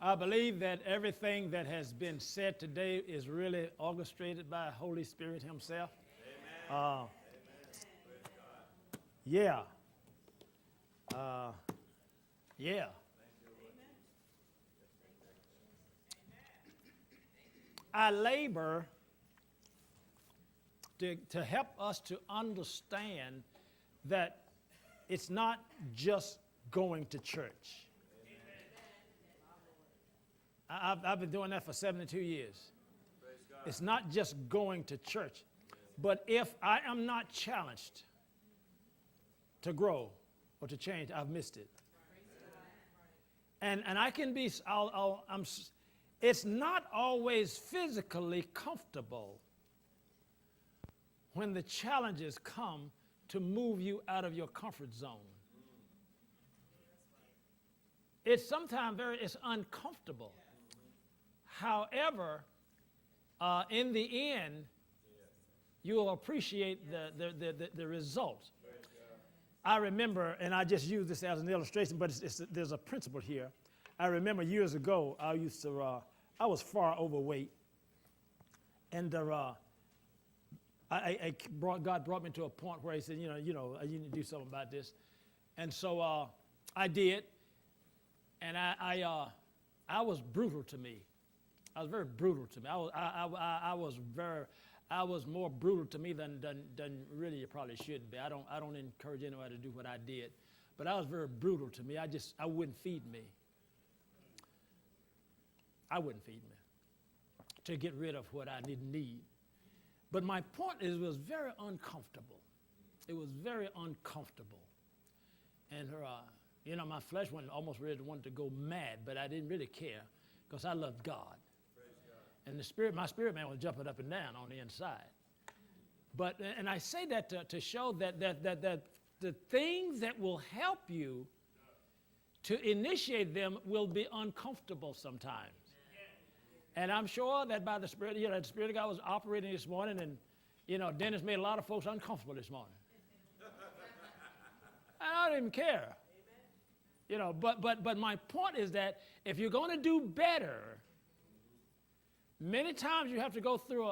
I believe that everything that has been said today is really orchestrated by Holy Spirit himself. Amen. Yeah. Yeah. I labor to help us to understand that it's not just going to church. I've been doing that for 72 years. It's not just going to church. But if I am not challenged to grow or to change, I've missed it. And I can be, it's not always physically comfortable when the challenges come to move you out of your comfort zone. It's sometimes it's uncomfortable. However, in the end, you will appreciate the results. I remember, and I just use this as an illustration, but there's a principle here. I remember years ago, I was far overweight, and God brought me to a point where He said, you need to do something about this, and so I did, and I was brutal to me. I was very brutal to me. I was more brutal to me than really you probably should be. I don't encourage anybody to do what I did, but I was very brutal to me. I wouldn't feed me. I wouldn't feed me to get rid of what I didn't need. But my point is, it was very uncomfortable. It was very uncomfortable, and my flesh almost wanted to go mad, but I didn't really care because I loved God. And my spirit man was jumping up and down on the inside. And I say that to show that the things that will help you to initiate them will be uncomfortable sometimes. And I'm sure that by the Spirit, the Spirit of God was operating this morning, and Dennis made a lot of folks uncomfortable this morning. I don't even care. But my point is that if you're going to do better, many times you have to go through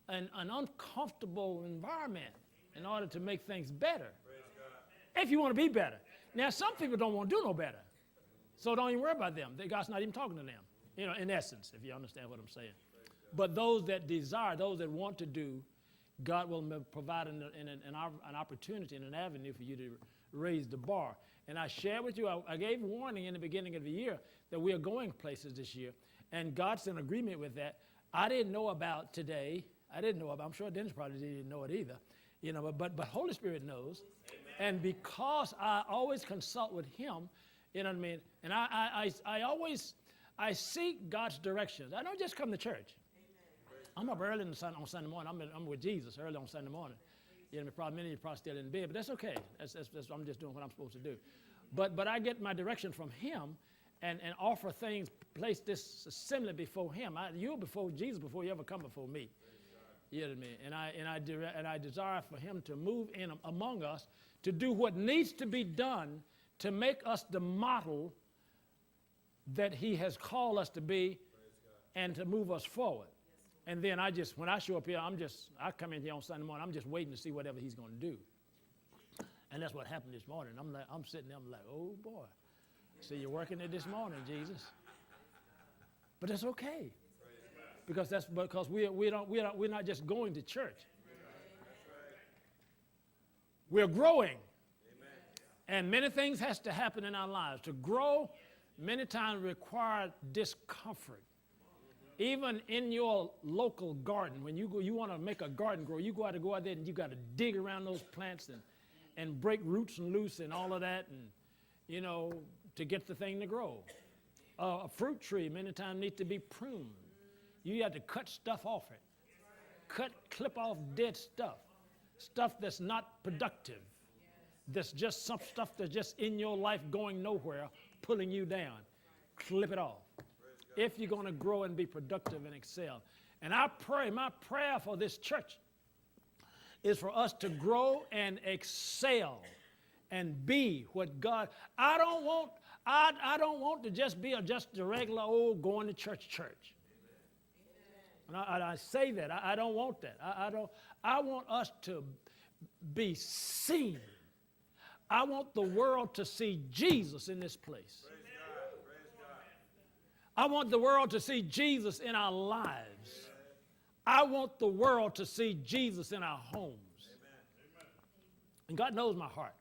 an uncomfortable environment in order to make things better. If you want to be better. Now, some people don't want to do no better. So don't even worry about them. God's not even talking to them, in essence, if you understand what I'm saying. But those that desire, those that want to do, God will provide an opportunity and an avenue for you to raise the bar. And I shared with you, I gave warning in the beginning of the year that we are going places this year. And God's in agreement with that. I didn't know about today. I'm sure Dennis probably didn't know it either. But Holy Spirit knows. Amen. And because I always consult with Him, you know what I mean? And I seek God's directions. I don't just come to church. Amen. I'm up early on Sunday morning. I'm with Jesus early on Sunday morning. Many of you probably still in bed, but that's okay. I'm just doing what I'm supposed to do. But I get my direction from Him. And offer things, place this assembly before Him. You're before Jesus before you ever come before me. You know what I mean? And I desire for Him to move in among us to do what needs to be done to make us the model that He has called us to be, and to move us forward. And then when I show up here, I come in here on Sunday morning. I'm just waiting to see whatever He's going to do. And that's what happened this morning. I'm sitting there. I'm like, oh boy. So you're working it this morning, Jesus. But it's okay. Because we're not just going to church. We're growing. And many things has to happen in our lives. To grow, many times require discomfort. Even in your local garden, when you want to make a garden grow, you got to go out there and you got to dig around those plants and break roots and loose and all of that, and to get the thing to grow. A fruit tree many times needs to be pruned. You have to cut stuff off it. Clip off dead stuff that's not productive. That's just some stuff that's just in your life going nowhere, pulling you down. Clip it off. If you're going to grow and be productive and excel. And my prayer for this church is for us to grow and excel and be what God. I I don't want to just be just a regular old going to church. And I say that. I don't want that. I want us to be seen. I want the world to see Jesus in this place. I want the world to see Jesus in our lives. I want the world to see Jesus in our homes. And God knows my heart.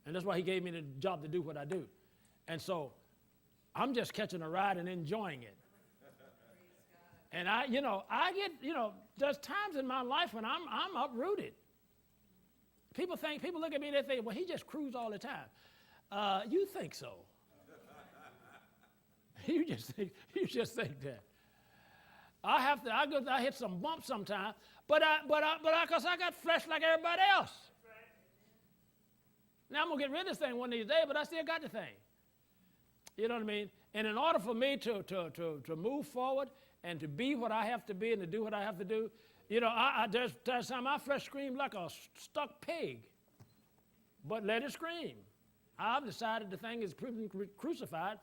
And that's why he gave me the job to do what I do. And so I'm just catching a ride and enjoying it. And I get, there's times in my life when I'm uprooted. People look at me and they think, well, he just cruises all the time. You think so. You just think that. I hit some bumps sometimes, but because I got flesh like everybody else. Now I'm gonna get rid of this thing one of these days, but I still got the thing. You know what I mean? And in order for me to move forward and to be what I have to be and to do what I have to do, there's time my flesh screams like a stuck pig. But let it scream. I've decided the thing is crucified.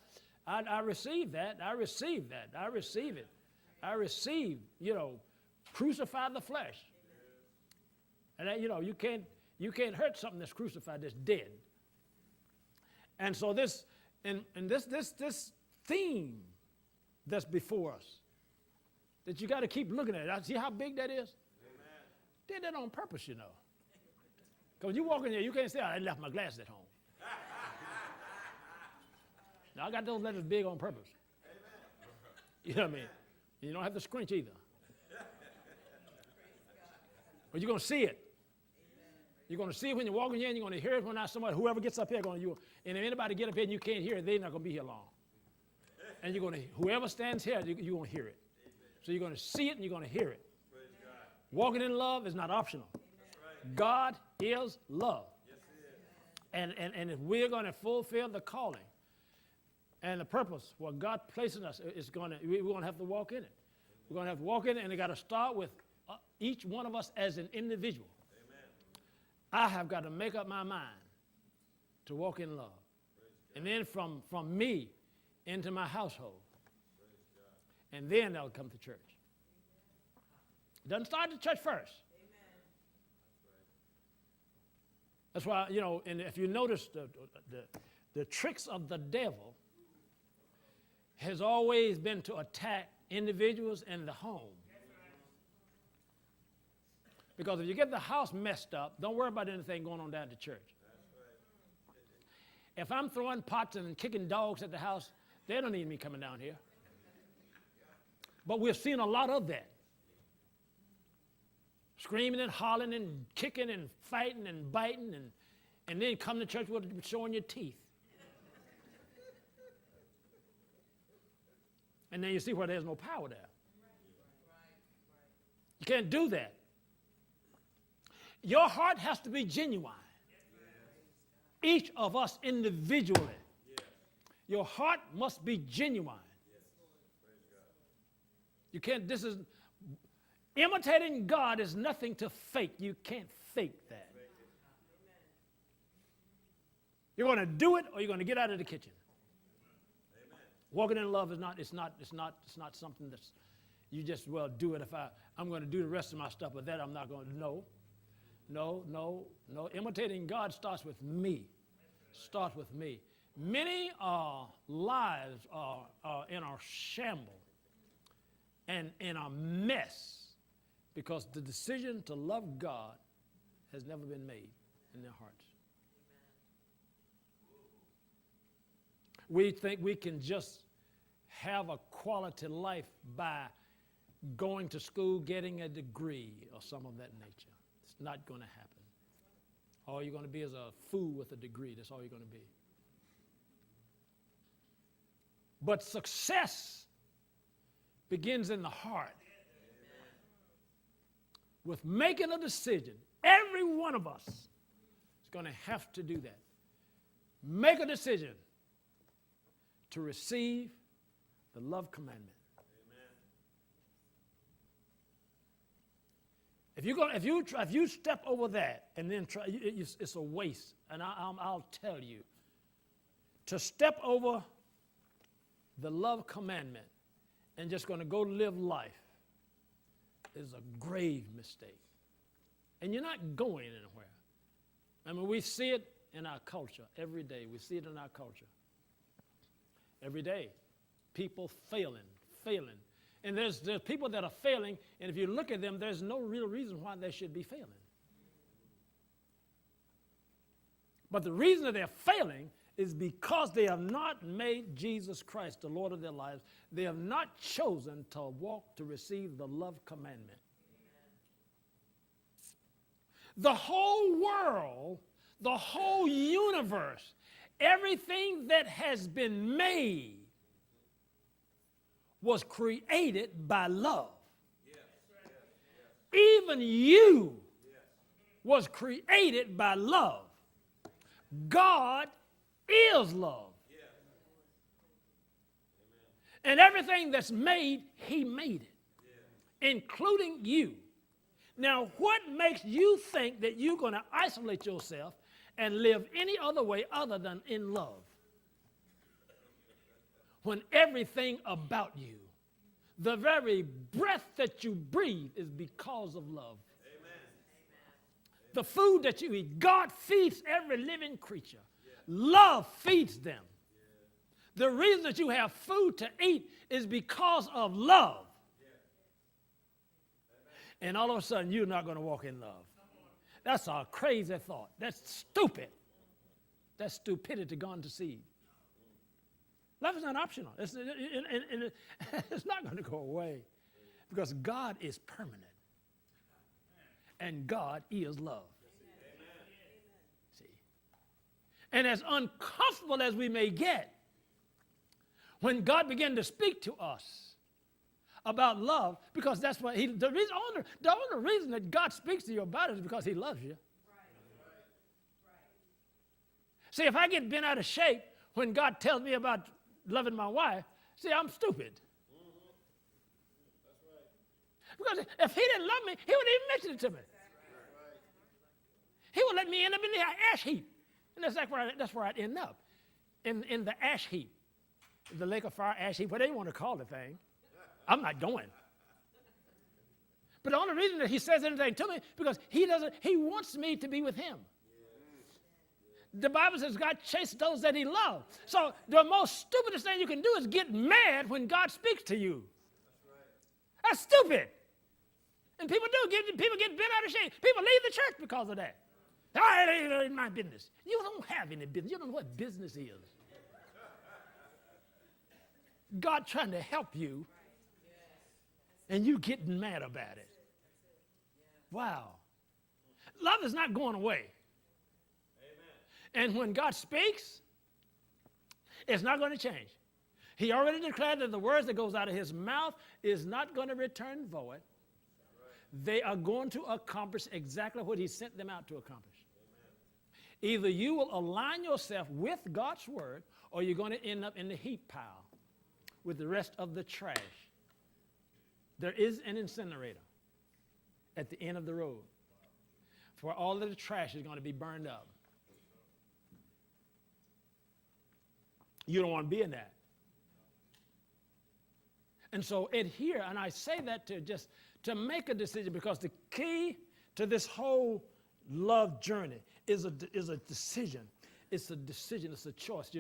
I receive that. I receive that. I receive it. I receive, crucify the flesh. And that, you can't hurt something that's crucified, that's dead. And so this theme that's before us, that you got to keep looking at it. See how big that is? Amen. Did that on purpose, Because you walk in there, you can't say, I left my glasses at home. Now, I got those letters big on purpose. Amen. You know what I mean? You don't have to scrunch either. But you're going to see it. You're going to see it when you're walking here, and you're going to hear it when whoever gets up here, and if anybody get up here and you can't hear it, they're not going to be here long. And whoever stands here, you're going to hear it. So you're going to see it and you're going to hear it. Walking in love is not optional. God is love. And if we're going to fulfill the calling and the purpose, what God places in us, we're going to have to walk in it. We're going to have to walk in it, and it got to start with each one of us as an individual. Amen. I have got to make up my mind to walk in love. And then from me into my household. And then they'll come to church. It doesn't start at the church first. Amen. That's why, and if you notice the tricks of the devil has always been to attack individuals in the home. Because if you get the house messed up, don't worry about anything going on down at the church. If I'm throwing pots and kicking dogs at the house, they don't need me coming down here. But we're seeing a lot of that. Screaming and hollering and kicking and fighting and biting and then come to church with showing your teeth. And then you see where there's no power there. You can't do that. Your heart has to be genuine. Each of us individually. Your heart must be genuine. You can't, imitating God is nothing to fake. You can't fake that. You're going to do it or you're going to get out of the kitchen. Walking in love is not something that's, you just, do it if I'm going to do the rest of my stuff, but that I'm not going to, no. Imitating God starts with me. Starts with me. Many lives are in our shambles and in a mess because the decision to love God has never been made in their hearts. We think we can just have a quality life by going to school, getting a degree or some of that nature. It's not going to happen. All you're going to be is a fool with a degree. That's all you're going to be. But success begins in the heart. Amen. With making a decision. Every one of us is going to have to do that. Make a decision to receive the love commandment. Amen. If you step over that and then try, it's a waste. And I'll tell you, to step over the love commandment and just going to go live life is a grave mistake. And you're not going anywhere. I mean, we see it in our culture every day. We see it in our culture. Every day, people failing. And there's people that are failing, and if you look at them, there's no real reason why they should be failing. But the reason that they're failing is because they have not made Jesus Christ the Lord of their lives. They have not chosen to walk to receive the love commandment. The whole world, the whole universe, everything that has been made was created by love. Even you was created by love. God is love. And everything that's made, he made it, including you. Now, what makes you think that you're going to isolate yourself and live any other way other than in love? When everything about you, the very breath that you breathe is because of love. Amen. The food that you eat, God feeds every living creature. Love feeds them. The reason that you have food to eat is because of love. And all of a sudden, you're not going to walk in love. That's a crazy thought. That's stupid. That's stupidity gone to seed. Love is not optional. It's not going to go away because God is permanent. And God is love. See? And as uncomfortable as we may get, when God began to speak to us about love, because that's what the only reason that God speaks to you about it is because he loves you. See, if I get bent out of shape when God tells me about loving my wife, see, I'm stupid. Because if he didn't love me, he wouldn't even mention it to me. He would let me end up in the ash heap. And that's where I'd end up, in the ash heap. The lake of fire, ash heap, whatever you want to call the thing. I'm not going. But the only reason that he says anything to me, because he wants me to be with him. The Bible says God chases those that he loves. So the most stupidest thing you can do is get mad when God speaks to you. That's stupid. And people get bent out of shape. People leave the church because of that. It ain't my business. You don't have any business. You don't know what business is. God trying to help you, and you getting mad about it. Wow. Love is not going away. And when God speaks, it's not going to change. He already declared that the words that goes out of his mouth is not going to return void. They are going to accomplish exactly what he sent them out to accomplish. Either you will align yourself with God's word, or you're going to end up in the heap pile with the rest of the trash. There is an incinerator at the end of the road where all of the trash is going to be burned up. You don't want to be in that. And so adhere, and I say that to make a decision, because the key to this whole love journey is a decision. It's a decision, it's a choice.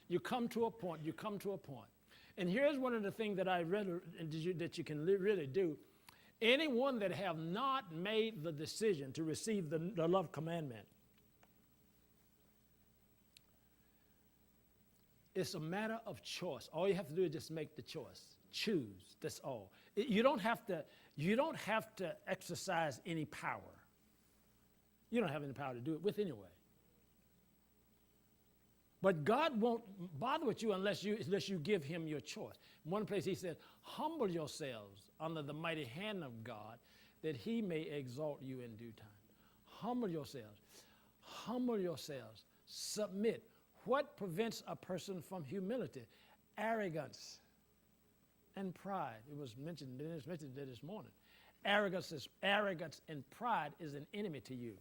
You come to a point. And here's one of the things that I read that you can really do. Anyone that have not made the decision to receive the love commandment, it's a matter of choice. All you have to do is just make the choice. Choose. That's all. You don't have to exercise any power. You don't have any power to do it with anyway. But God won't bother with you unless you give him your choice. In one place he said, humble yourselves under the mighty hand of God, that he may exalt you in due time. Humble yourselves. Humble yourselves. Submit. What prevents a person from humility? Arrogance and pride. It was mentioned this morning. Arrogance and pride is an enemy to you.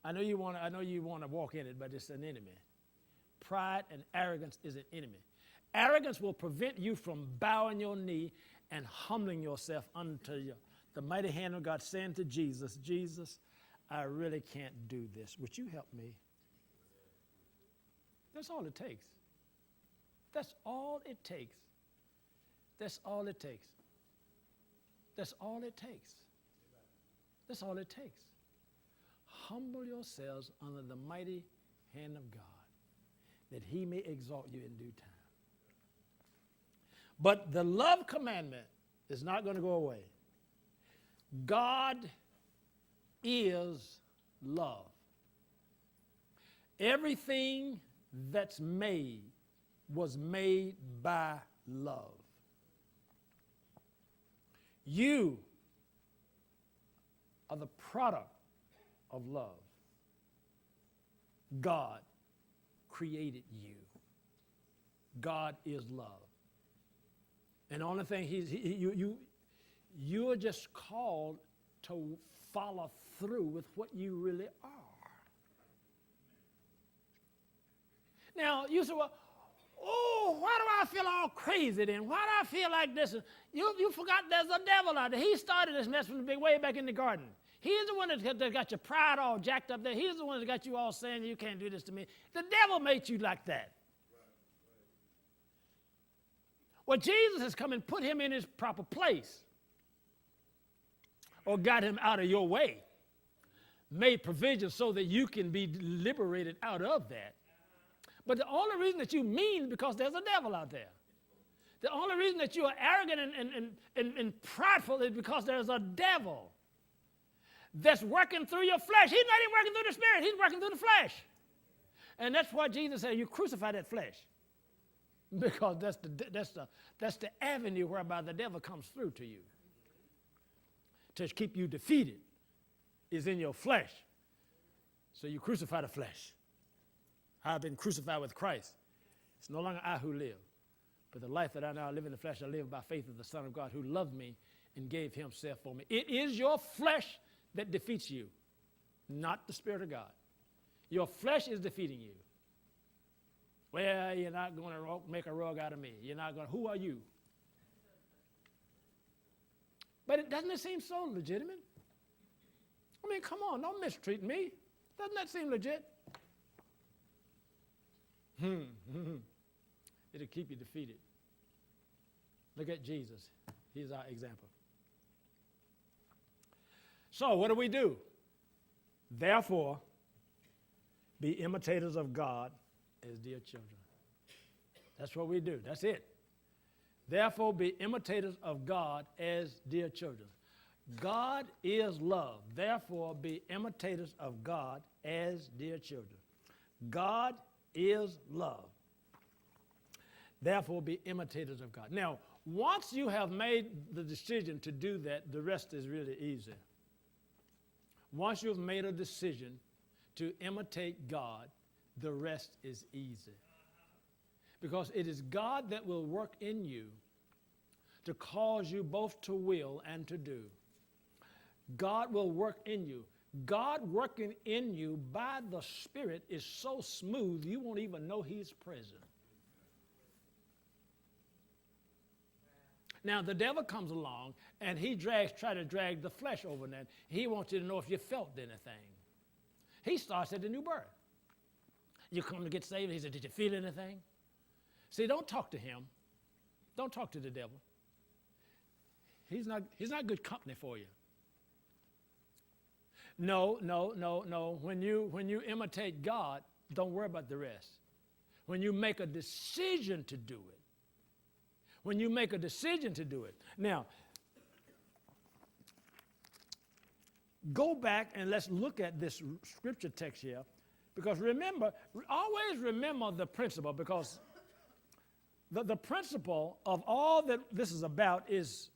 I know you want to walk in it, but it's an enemy. Pride and arrogance is an enemy. Arrogance will prevent you from bowing your knee and humbling yourself unto the mighty hand of God, saying to Jesus, Jesus, I really can't do this. Would you help me? That's all it takes. That's all it takes. That's all it takes. That's all it takes. That's all it takes. Humble yourselves under the mighty hand of God, that he may exalt you in due time. But the love commandment is not going to go away. God is love. Everything that's made was made by love. You are the product of love. God created you. God is love. And the only thing you're just called to follow through with what you really are. Now, you say, well, oh, why do I feel all crazy then? Why do I feel like this? You forgot there's a devil out there. He started this mess from the big way back in the garden. He's the one that got your pride all jacked up there. He's the one that got you all saying you can't do this to me. The devil made you like that. Well, Jesus has come and put him in his proper place, or got him out of your way, made provision so that you can be liberated out of that. But the only reason that you mean is because there's a devil out there. The only reason that you are arrogant and prideful is because there's a devil that's working through your flesh. He's not even working through the spirit. He's working through the flesh. And that's why Jesus said, you crucify that flesh. Because that's the avenue whereby the devil comes through to you. To keep you defeated is in your flesh. So you crucify the flesh. I've been crucified with Christ. It's no longer I who live, but the life that I now live in the flesh, I live by faith of the Son of God who loved me and gave himself for me. It is your flesh that defeats you, not the Spirit of God. Your flesh is defeating you. Well, you're not going to make a rug out of me. You're not going to, who are you? But doesn't it seem so legitimate? I mean, come on, don't mistreat me. Doesn't that seem legit? It'll keep you defeated. Look at Jesus. He's our example. So what do? Therefore, be imitators of God as dear children. That's what we do. That's it. Therefore, be imitators of God as dear children. God is love. Therefore, be imitators of God as dear children. God is love. Therefore, be imitators of God. Now, once you have made the decision to do that, the rest is really easy. Once you've made a decision to imitate God, the rest is easy. Because it is God that will work in you to cause you both to will and to do. God will work in you. God working in you by the Spirit is so smooth you won't even know he's present. Now, the devil comes along and he tries to drag the flesh over that. He wants you to know if you felt anything. He starts at the new birth. You come to get saved, he said, did you feel anything? See, don't talk to him. Don't talk to the devil. He's not good company for you. No. When you imitate God, don't worry about the rest. When you make a decision to do it. When you make a decision to do it. Now, go back and let's look at this scripture text here. Because always remember the principle, because the principle of all that this is about is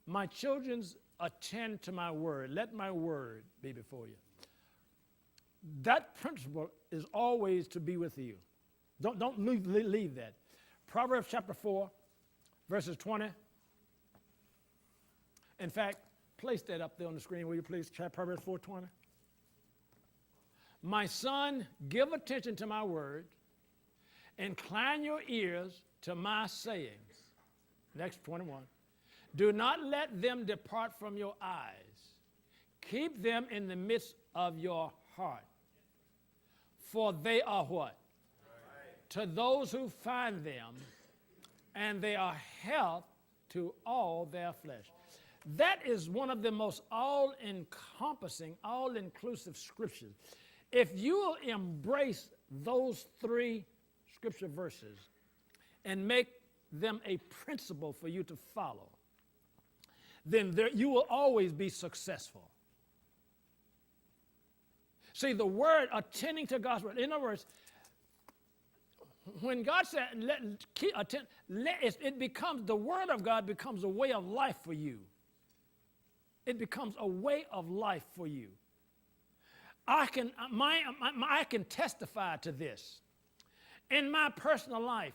my children's attend to my word. Let my word be before you. That principle is always to be with you. Don't leave that. Proverbs chapter 4, verses 20. In fact, place that up there on the screen, will you please? Proverbs 4:20. My son, give attention to my words. Incline your ears to my sayings. Next, 21. Do not let them depart from your eyes. Keep them in the midst of your heart. For they are what? To those who find them, and they are health to all their flesh. That is one of the most all-encompassing, all-inclusive scriptures. If you will embrace those 3 scripture verses and make them a principle for you to follow, then you will always be successful. See, the word attending to God's word, in other words, when God said, it becomes, the word of God becomes a way of life for you. It becomes a way of life for you. I can testify to this. In my personal life,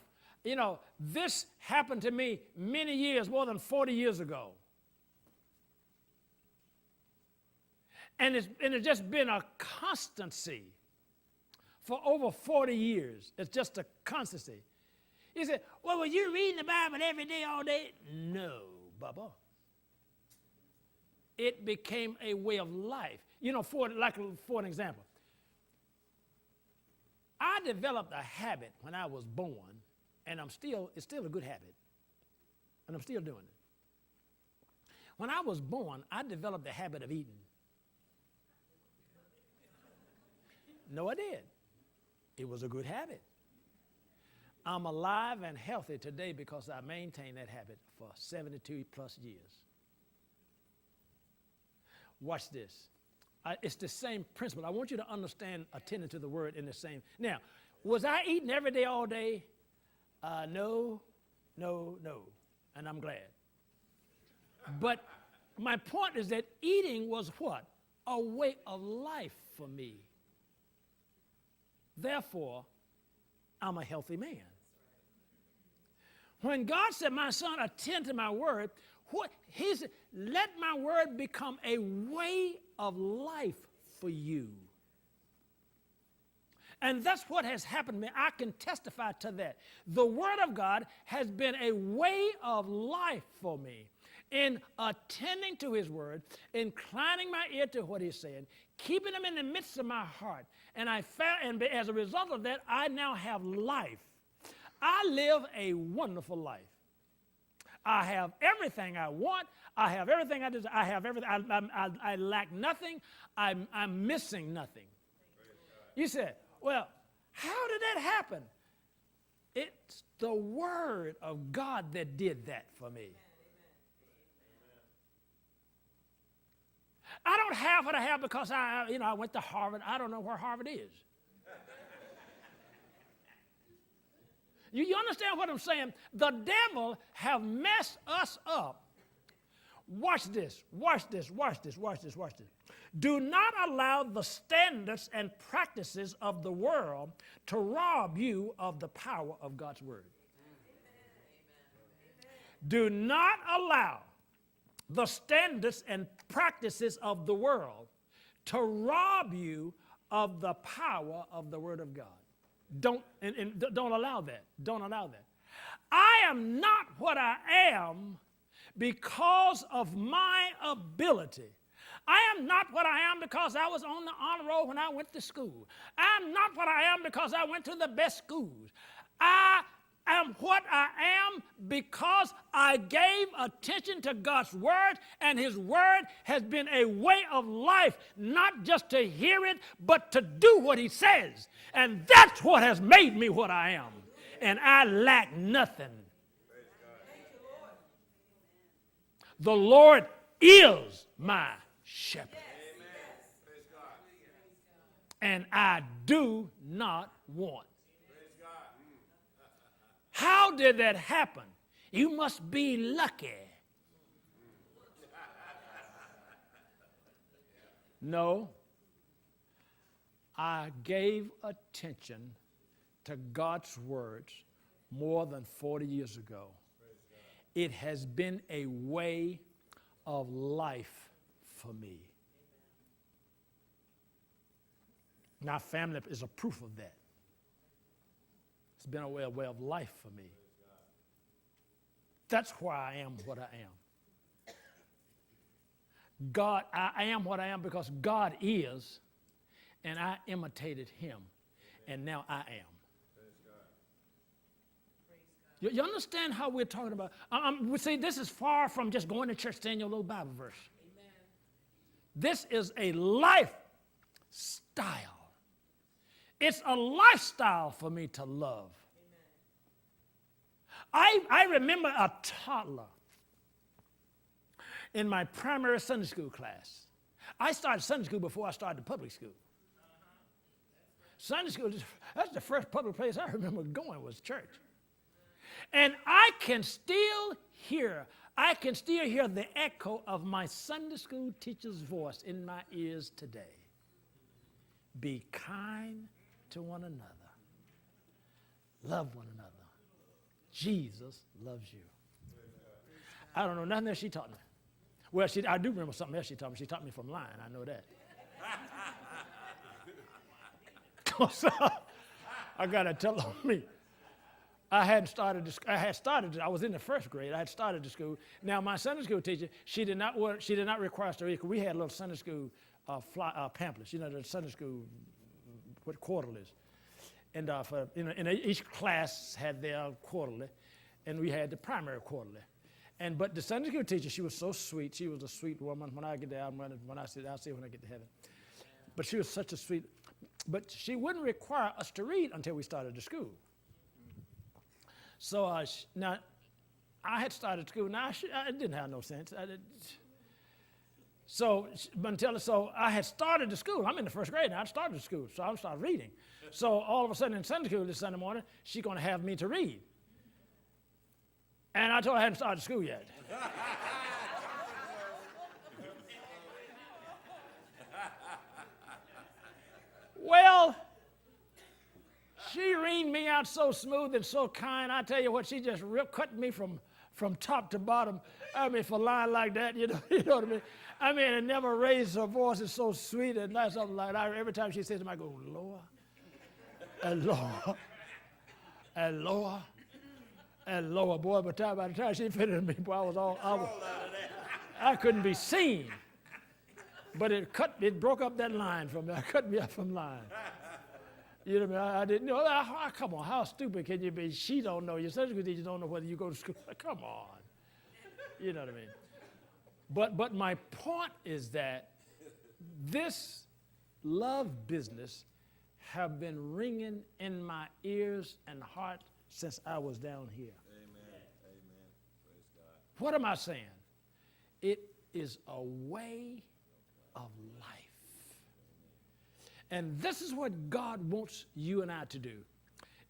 this happened to me many years, more than 40 years ago. And it's just been a constancy for over 40 years. It's just a constancy. You say, well, were you reading the Bible every day, all day? No, Bubba. It became a way of life. For an example, I developed a habit when I was born, and it's still a good habit, and I'm still doing it. When I was born, I developed the habit of eating. No, I did. It was a good habit. I'm alive and healthy today because I maintained that habit for 72 plus years. Watch this. It's the same principle. I want you to understand attending to the word in the same. Now, was I eating every day, all day? No. And I'm glad. But my point is that eating was what? A way of life for me. Therefore, I'm a healthy man. When God said, my son, attend to my word, he said, let my word become a way of life for you. And that's what has happened to me. I can testify to that. The word of God has been a way of life for me. In attending to his word, inclining my ear to what he's saying, keeping him in the midst of my heart. And as a result of that, I now have life. I live a wonderful life. I have everything I want. I have everything I desire. I have everything. I lack nothing. I'm missing nothing. You said, well, how did that happen? It's the word of God that did that for me. I don't have what I have because I went to Harvard. I don't know where Harvard is. You understand what I'm saying? The devil have messed us up. Watch this. Do not allow the standards and practices of the world to rob you of the power of God's word. Do not allow the standards and practices of the world to rob you of the power of the word of God. Don't allow that. Don't allow that. I am not what I am because of my ability. I am not what I am because I was on the honor roll when I went to school. I am not what I am because I went to the best schools. I am what I am because I gave attention to God's word, and his word has been a way of life, not just to hear it, but to do what he says. And that's what has made me what I am. And I lack nothing. The Lord is my shepherd. And I do not want. How did that happen? You must be lucky. No, I gave attention to God's words more than 40 years ago. It has been a way of life for me. My family is a proof of that. It's been a way of life for me. That's why I am what I am. God, I am what I am because God is, and I imitated him, and now I am. You understand how we're talking about? We see, this is far from just going to church saying your little Bible verse. Amen. This is a lifestyle. It's a lifestyle for me to love. I remember a toddler in my primary Sunday school class. I started Sunday school before I started the public school. Sunday school, that's the first public place I remember going was church. And I can still hear the echo of my Sunday school teacher's voice in my ears today. Be kind to one another. Love one another. Jesus loves you. I don't know nothing else she taught me. Well, I do remember something else she taught me. She taught me from lying. I know that. I got to tell on me. I was in the first grade. I had started the school. Now, my Sunday school teacher, she did not require us to read. We had little Sunday school pamphlets, the Sunday school, what quarterlies. And each class had their quarterly, and we had the primary quarterly. But the Sunday school teacher, she was so sweet. She was a sweet woman. When I get there, I'll see when I get to heaven. But she was such a sweet. But she wouldn't require us to read until we started the school. So now, I had started school. Now I didn't have no sense. So I had started the school. I'm in the first grade now. I started the school, so I started reading. So all of a sudden in Sunday school this Sunday morning, she's going to have me to read. And I told her I hadn't started school yet. Well, she reamed me out so smooth and so kind. I tell you what, she just cut me from top to bottom. I mean, for lying like that, you know what I mean? I mean, and never raised her voice. It's so sweet and nice, something like that. Every time she says to me, I go, lower, and lower, and lower, and lower. Boy, by the time she finished me, boy, I couldn't be seen. But it broke up that line from me. It cut me up from line. You know what I mean? I didn't know. Come on, how stupid can you be? She don't know. Your Sunday school teacher don't know whether you go to school. Come on. You know what I mean? But my point is that this love business have been ringing in my ears and heart since I was down here. Amen. Amen. Praise God. What am I saying? It is a way of life. And this is what God wants you and I to do,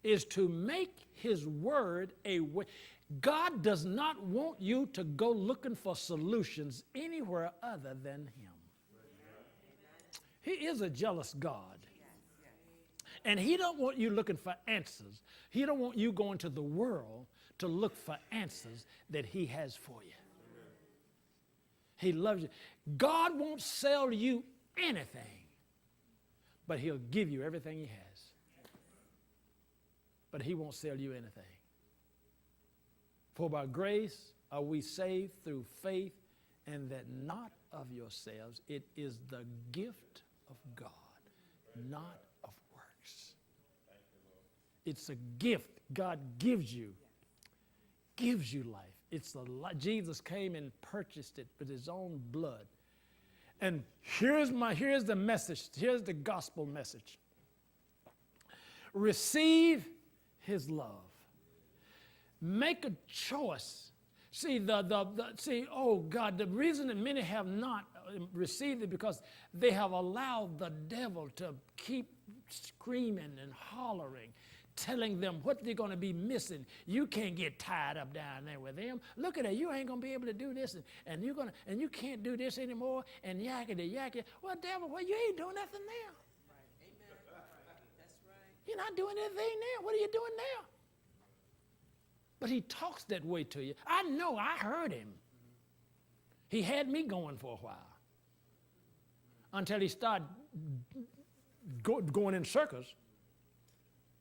is to make his word a way. God does not want you to go looking for solutions anywhere other than him. He is a jealous God. And he don't want you looking for answers. He don't want you going to the world to look for answers that he has for you. He loves you. God won't sell you anything, but he'll give you everything he has. But he won't sell you anything. For by grace are we saved through faith, and that not of yourselves. It is the gift of God, not of works. It's a gift God gives you life. It's Jesus came and purchased it with his own blood. And here's the message. Here's the gospel message. Receive his love. Make a choice. See, oh God, the reason that many have not received it because they have allowed the devil to keep screaming and hollering, telling them what they're going to be missing. You can't get tied up down there with them. Look at that. You ain't going to be able to do this, and you can't do this anymore, and yakety. Well, devil, you ain't doing nothing now. Right. Amen. That's right. You're not doing anything now. What are you doing now? But he talks that way to you. I know. I heard him. He had me going for a while until he started going in circles.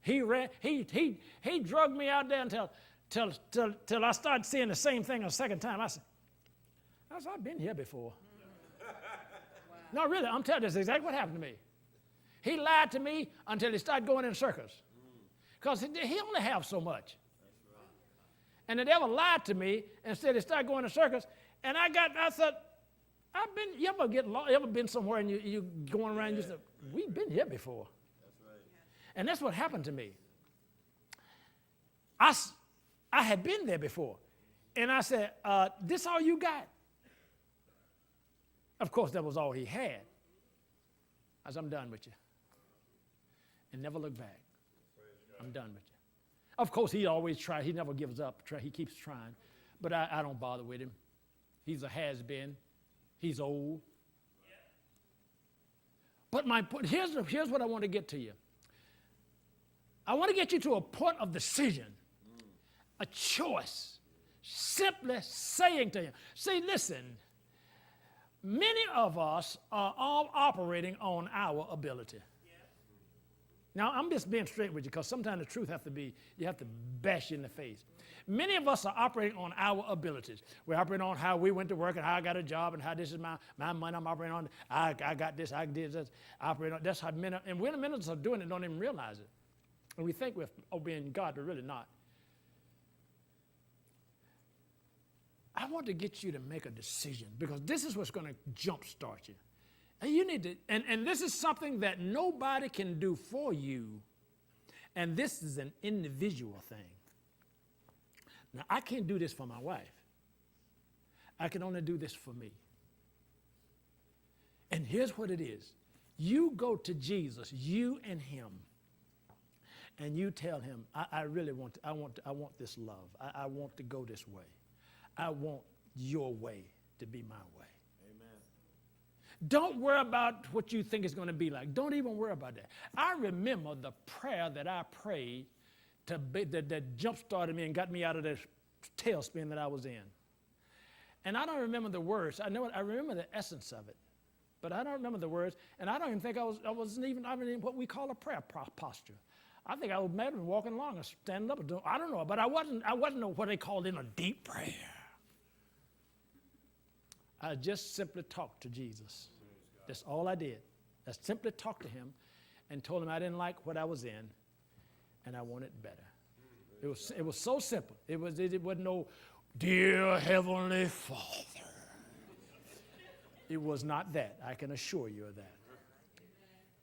He drugged me out there till I started seeing the same thing a second time. I said, I've been here before. No, really, I'm telling you, that's exactly what happened to me. He lied to me until he started going in circles. Because he only have so much. And the devil lied to me instead he started going in circles. And I thought, you ever get lost, you ever been somewhere and you going around and you say, we've been here before. That's right. And that's what happened to me. I had been there before. And I said, this all you got? Of course, that was all he had. I said, I'm done with you. And never look back. I'm done with you. Of course, he always tries. He never gives up. He keeps trying. But I don't bother with him. He's a has-been. He's old. But here's what I want to get to you. I want to get you to a point of decision, a choice, simply saying to him. See, listen, many of us are all operating on our ability. Now, I'm just being straight with you because sometimes the truth you have to bash you in the face. Many of us are operating on our abilities. We're operating on how we went to work and how I got a job and how this is my money I'm operating on. I got this, I did this, I operate on. That's how many, and when many of us are doing it, don't even realize it. And we think we're obeying God, but really not. I want to get you to make a decision because this is what's going to jumpstart you. And you need to, and this is something that nobody can do for you, and this is an individual thing. Now, I can't do this for my wife. I can only do this for me. And here's what it is. You go to Jesus, you and him, and you tell him, I want this love. I want to go this way. I want your way to be my way. Don't worry about what you think it's going to be like. Don't even worry about that. I remember the prayer that I prayed that jump-started me and got me out of the tailspin that I was in. And I don't remember the words. I remember the essence of it. But I don't remember the words. And I don't even think I wasn't even what we call a prayer posture. I think I was maybe walking along or standing up. I don't know. But I wasn't what they called in a deep prayer. I just simply talked to Jesus. That's all I did. I simply talked to him and told him I didn't like what I was in and I wanted better. It was so simple. It wasn't no, dear Heavenly Father. It was not that. I can assure you of that.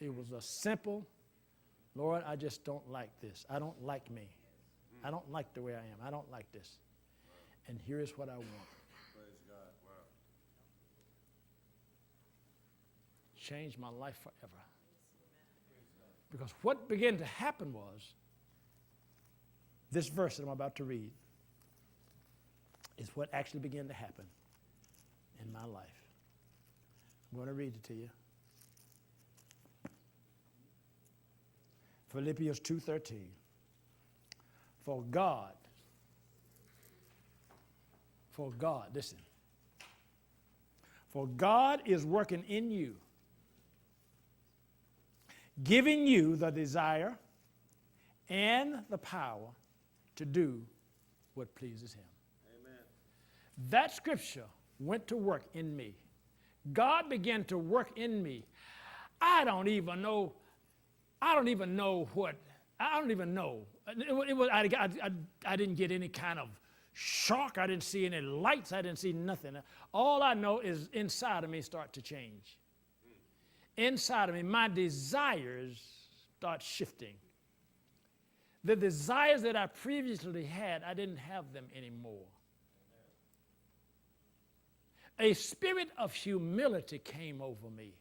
It was a simple, Lord, I just don't like this. I don't like me. I don't like the way I am. I don't like this. And here's what I want. Changed my life forever. Because what began to happen was, this verse that I'm about to read is what actually began to happen in my life. I'm going to read it to you. Philippians 2:13. For God, listen. For God is working in you, giving you the desire and the power to do what pleases him. Amen. That scripture went to work in me. God began to work in me. I don't even know. I didn't get any kind of shock. I didn't see any lights. I didn't see nothing. All I know is inside of me start to change. Inside of me, my desires start shifting. The desires that I previously had, I didn't have them anymore. A spirit of humility came over me.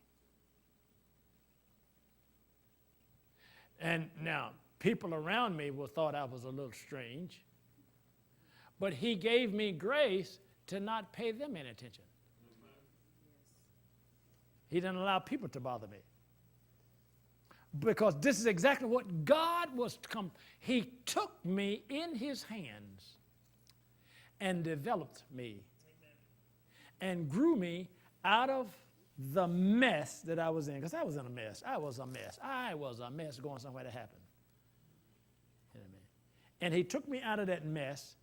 And now, people around me thought I was a little strange, but he gave me grace to not pay them any attention. He didn't allow people to bother me. Because this is exactly what God was to come. He took me in his hands and developed me and grew me out of the mess that I was in, because I was in a mess. I was a mess going somewhere to happen. You know what I mean? And he took me out of that mess,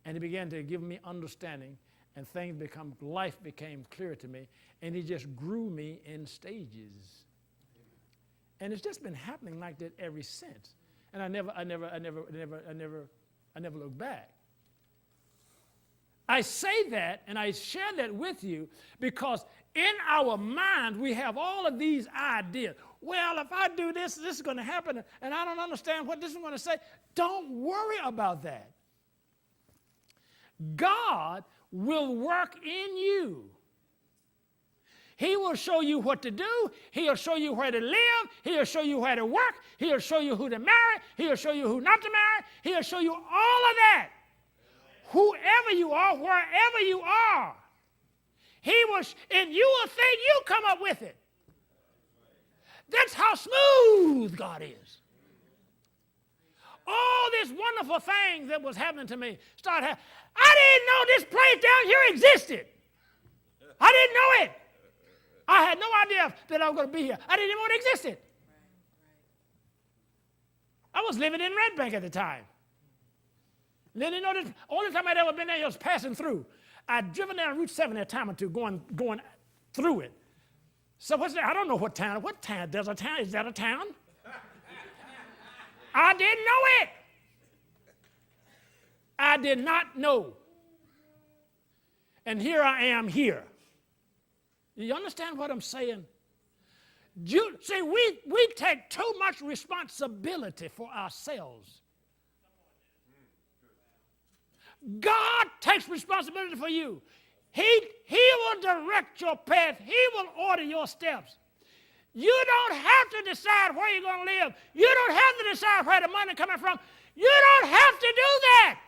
and he began to give me understanding, and life became clear to me, and he just grew me in stages. And it's just been happening like that ever since. And I never look back. I say that and I share that with you because in our mind we have all of these ideas. Well, if I do this, this is going to happen, and I don't understand what this is going to say. Don't worry about that. God will work in you. He will show you what to do. He'll show you where to live. He'll show you where to work. He'll show you who to marry. He'll show you who not to marry. He'll show you all of that. Whoever you are, wherever you are, and you will think you come up with it. That's how smooth God is. All this wonderful thing that was happening to me started happening. I didn't know this place down here existed. I didn't know it. I had no idea that I was going to be here. I didn't even know it existed. I was living in Red Bank at the time. Then you know this, only time I'd ever been there, I was passing through. I'd driven down Route 7 a time or two, going through it. So what's that? I don't know what town. What town? There's a town. Is that a town? I didn't know it. I did not know. And here I am here. You understand what I'm saying? See, we take too much responsibility for ourselves. God takes responsibility for you. He will direct your path. He will order your steps. You don't have to decide where you're going to live. You don't have to decide where the money is coming from. You don't have to do that.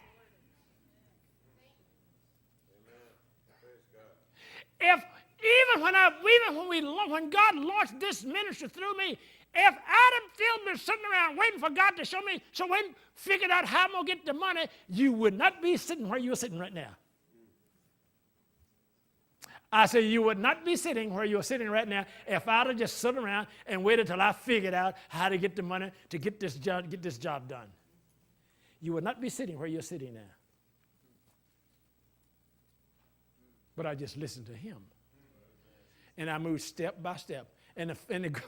When God launched this ministry through me, if I'd have still been sitting around waiting for God to show me, figured out how I'm going to get the money, you would not be sitting where you're sitting right now. I say you would not be sitting where you're sitting right now if I'd have just sat around and waited till I figured out how to get the money to get this job done. You would not be sitting where you're sitting now. But I just listened to him. And I moved step by step. And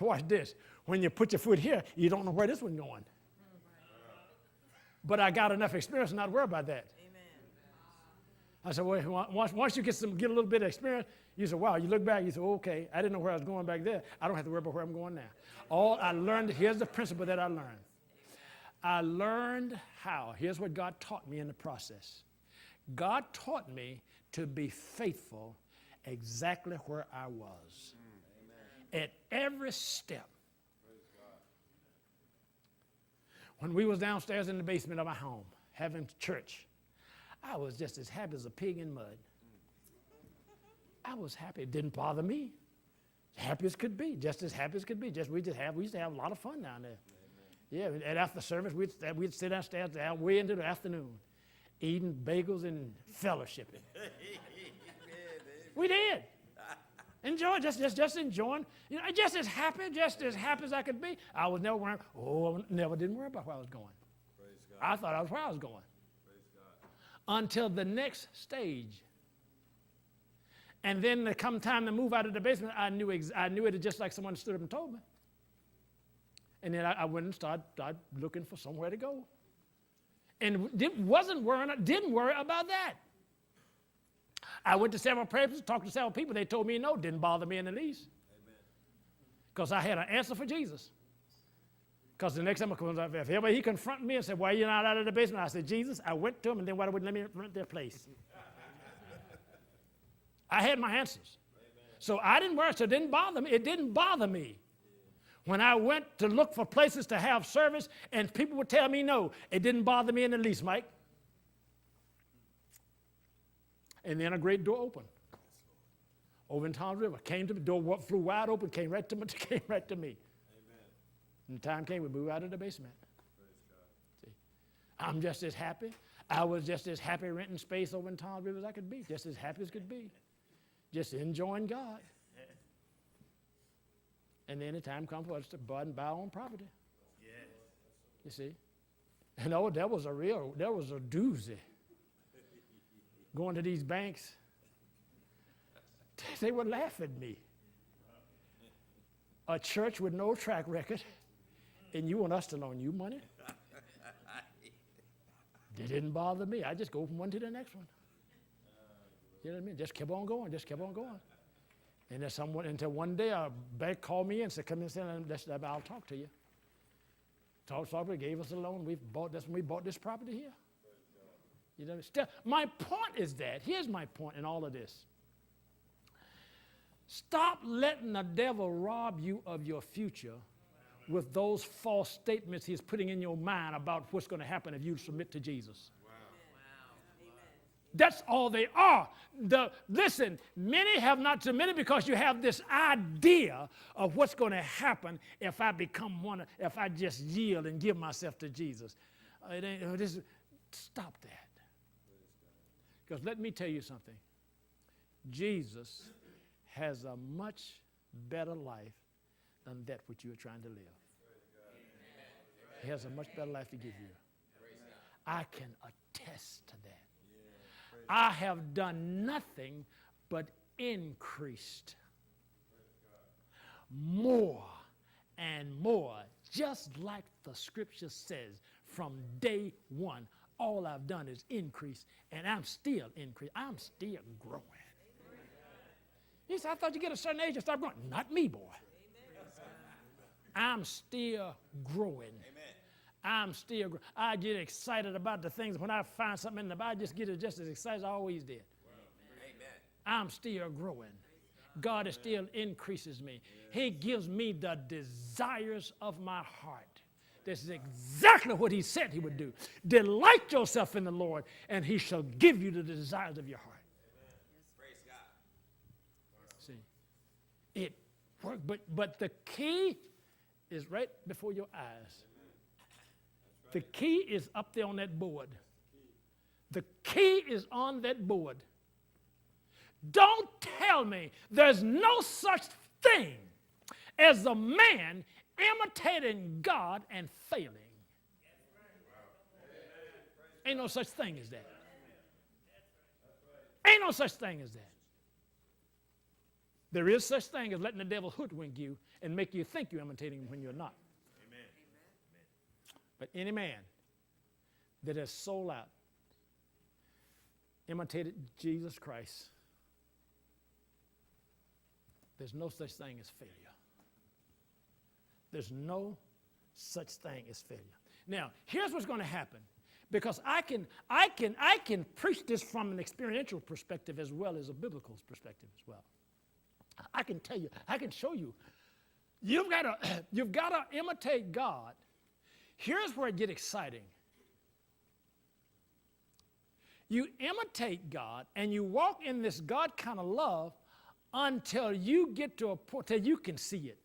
watch this. When you put your foot here, you don't know where this one's going. But I got enough experience not to worry about that. Amen. I said, well, once you get a little bit of experience, you say, wow, you look back, you say, okay, I didn't know where I was going back there. I don't have to worry about where I'm going now. All I learned, here's the principle that I learned. I learned how. Here's what God taught me in the process. God taught me to be faithful exactly where I was. At every step. When we was downstairs in the basement of our home having church, I was just as happy as a pig in mud. I was happy. It didn't bother me. Happy as could be, just as happy as could be. We used to have a lot of fun down there. Yeah, and after service, we'd sit downstairs way into the afternoon, eating bagels and fellowshipping. We did. Enjoy, just enjoying. You know, just as happy as I could be. I was never worrying. Didn't worry about where I was going. I thought I was where I was going. Until the next stage. And then there come time to move out of the basement, I knew it just like someone stood up and told me. And then I went and started looking for somewhere to go. And didn't worry about that. I went to several places, talked to several people. They told me no, didn't bother me in the least. Because I had an answer for Jesus. Because the next time if ever he confronted me and said, why are you not out of the basement? I said, Jesus, I went to him, and then why wouldn't let me rent their place? I had my answers. So I didn't worry, so it didn't bother me. It didn't bother me. When I went to look for places to have service and people would tell me no, it didn't bother me in the least, Mike. And then a great door opened. Over in Tom's River. Came to the door, flew wide open, came right to me. Amen. And the time came, we moved out of the basement. See, I'm just as happy. I was just as happy renting space over in Tom's River as I could be. Just as happy as could be. Just enjoying God. And then the time comes for us to buy and buy our own property. You see? And oh, that was a doozy. Going to these banks, they would laugh at me. A church with no track record, and you want us to loan you money? It didn't bother me. I just go from one to the next one. You know what I mean? Just kept on going, And there's someone, until one day a bank called me and said, come in and say, I'll talk to you. Talked, gave us a loan. That's when we bought this property here. You know, my point is that, here's my point in all of this. Stop letting the devil rob you of your future with those false statements he's putting in your mind about what's going to happen if you submit to Jesus. That's all they are. Listen, many have not submitted because you have this idea of what's going to happen if I become one, if I just yield and give myself to Jesus. Stop that. Because let me tell you something. Jesus has a much better life than that which you are trying to live. He has a much better life to give you. I can attest to that. I have done nothing but increased more and more, just like the scripture says, from day one. All I've done is increase, and I'm still increasing. I'm still growing. He said, I thought you get a certain age and start growing. Not me, boy. I'm still growing. I'm still growing. I get excited about the things. When I find something in the Bible, I just get just as excited as I always did. I'm still growing. God is still increases me. He gives me the desires of my heart. This is exactly what he said he would do. Delight yourself in the Lord, and he shall give you the desires of your heart. Praise God. See, it worked, but the key is right before your eyes. The key is up there on that board. The key is on that board. Don't tell me there's no such thing as a man imitating God and failing. Ain't no such thing as that. Ain't no such thing as that. There is such thing as letting the devil hoodwink you and make you think you're imitating him when you're not. Amen. But any man that has sold out, imitated Jesus Christ, there's no such thing as failure. There's no such thing as failure. Now, here's what's going to happen, because I can preach this from an experiential perspective as well as a biblical perspective as well. I can tell you, I can show you. You've got to imitate God. Here's where it gets exciting. You imitate God and you walk in this God kind of love until you get to a point till you can see it.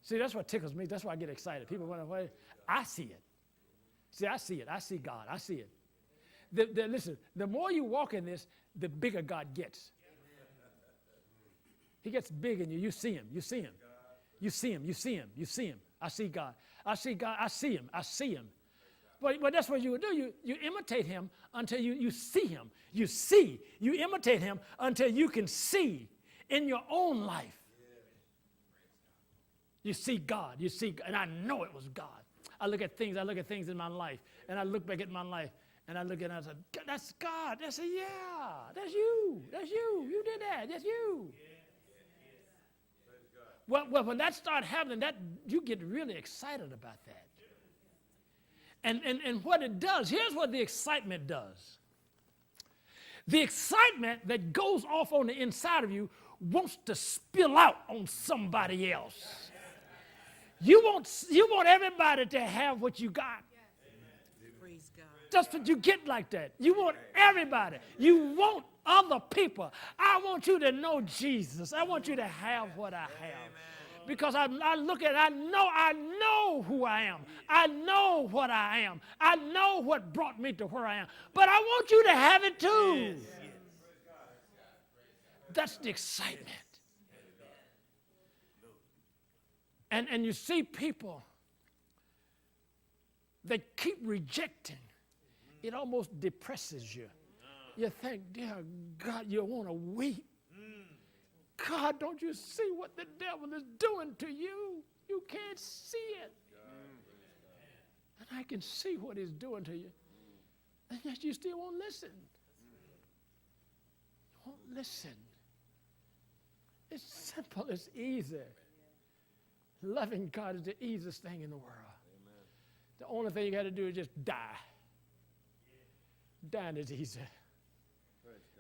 See, that's what tickles me. That's why I get excited. People run away. I see it. See, I see it. I see God. I see it. Listen, the more you walk in this, the bigger God gets. He gets big in you. You see him. You see him. You see him. You see him. You see him. I see God. I see God. I see him. I see him. But that's what you would do. You imitate him until you see him. You see. You imitate him until you can see in your own life. You see God. You see, and I know it was God. I look at things in my life, and I look back at my life, and I look at it and I say, that's God. I say, yeah, that's you. That's you. You did that. That's you. Well, when that starts happening, that you get really excited about that. And what it does, here's what the excitement does. The excitement that goes off on the inside of you wants to spill out on somebody else. You want everybody to have what you got. Praise God. That's what you get like that. You want everybody. You want other people. I want you to know Jesus. I want you to have what I have. Because I look at it, I know who I am. I know what I am. I know what brought me to where I am. But I want you to have it too. That's the excitement. And you see people, they keep rejecting. It almost depresses you. You think, dear God, you want to weep. God, don't you see what the devil is doing to you? You can't see it. And I can see what he's doing to you. And yet you still won't listen. You won't listen. It's simple. It's easy. Loving God is the easiest thing in the world. Amen. The only thing you got to do is just die. Dying is easy.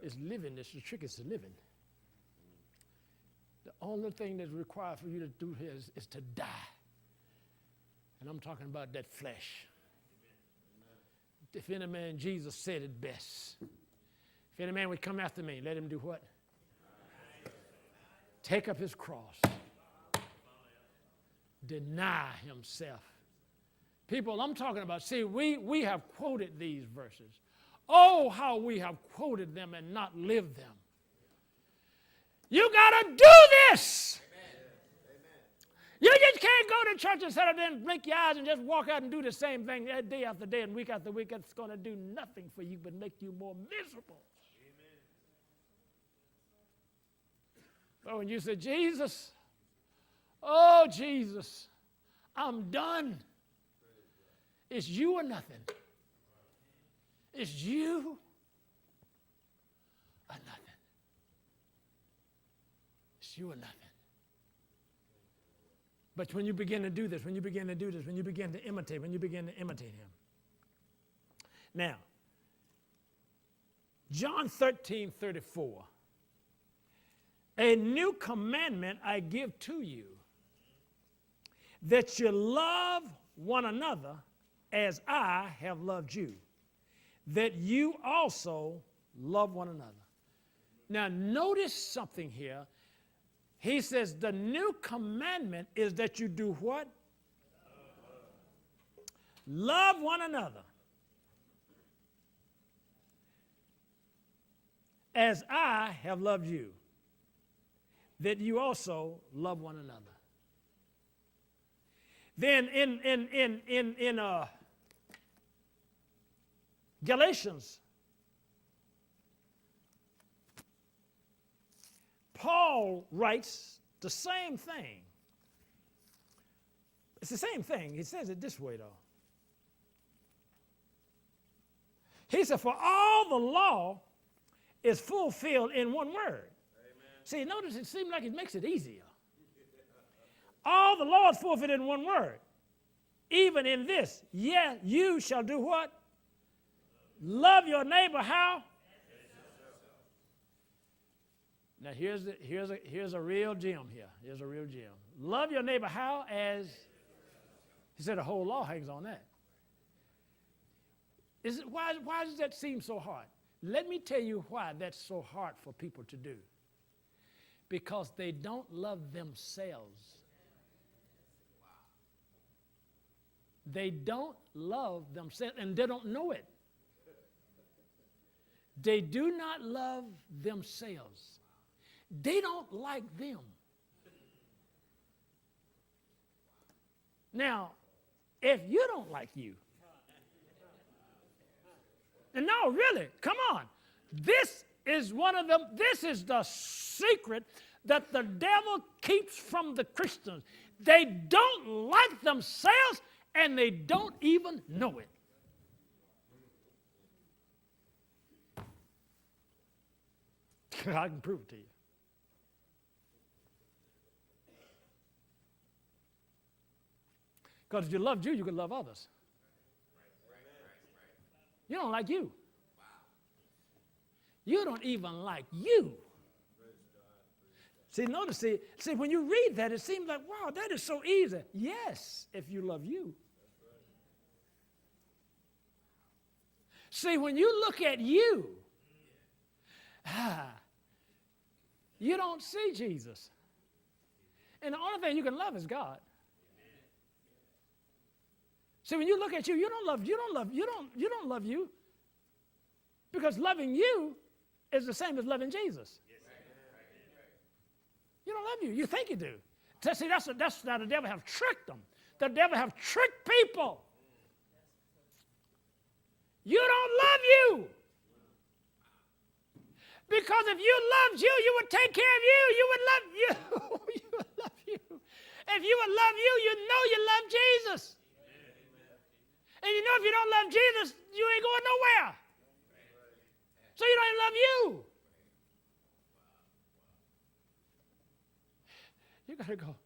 It's living. It's the trick is to living. The only thing that's required for you to do here is to die. And I'm talking about that flesh. Amen. If any man, Jesus said it best. If any man would come after me, let him do what? Take up his cross. Deny himself. People, I'm talking about, see, we have quoted these verses. Oh, how we have quoted them and not lived them. You got to do this. Amen. You just can't go to church and sit there and blink your eyes and just walk out and do the same thing day after day and week after week. It's going to do nothing for you but make you more miserable. Amen. But when you say, Jesus, oh, Jesus, I'm done. It's you or nothing. It's you or nothing. It's you or nothing. But when you begin to do this, when you begin to imitate him. Now, John 13:34. A new commandment I give to you, that you love one another as I have loved you, that you also love one another. Now, notice something here. He says the new commandment is that you do what? Love one another as I have loved you, that you also love one another. Then in Galatians, Paul writes the same thing. It's the same thing. He says it this way, though. He said, for all the law is fulfilled in one word. Amen. See, notice it seems like it makes it easier. All the law is fulfilled in one word. Even in this, yeah, you shall do what? Love your neighbor how? Now here's a real gem here. Here's a real gem. Love your neighbor how? As he said, the whole law hangs on that. Why does that seem so hard? Let me tell you why that's so hard for people to do. Because they don't love themselves. They don't love themselves, and they don't know it. They do not love themselves. They don't like them. Now, if you don't like you, and no, really, come on. This is one of them. This is the secret that the devil keeps from the Christians. They don't like themselves, and they don't even know it. I can prove it to you. Because if you loved you can love others. You don't like you. You don't even like you. See, notice, see, when you read that, it seems like, wow, that is so easy. Yes, if you love you. See, when you look at you, you don't see Jesus. And the only thing you can love is God. See, when you look at you, you don't love you. Because loving you is the same as loving Jesus. You don't love you. You think you do. See, that's how the devil have tricked them. The devil have tricked people. You don't love you. Because if you loved you, you would take care of you. You would love you. You would love you. If you would love you, you know you love Jesus. And you know if you don't love Jesus, you ain't going nowhere. So you don't even love you. You got to go.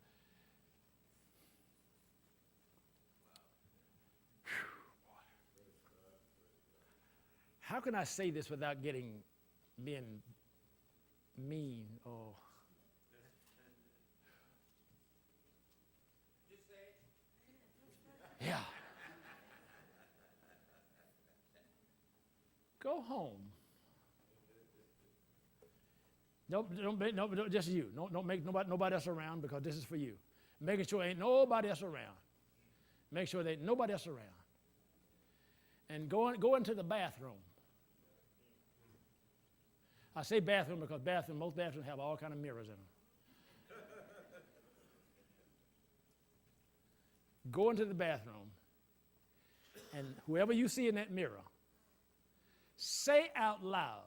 How can I say this without being mean? Oh. Yeah. Go home. No, just you. Don't make nobody else around, because this is for you. Making sure ain't nobody else around. Make sure there ain't nobody else around. And go into the bathroom. I say bathroom because most bathrooms have all kind of mirrors in them. Go into the bathroom, and whoever you see in that mirror, say out loud,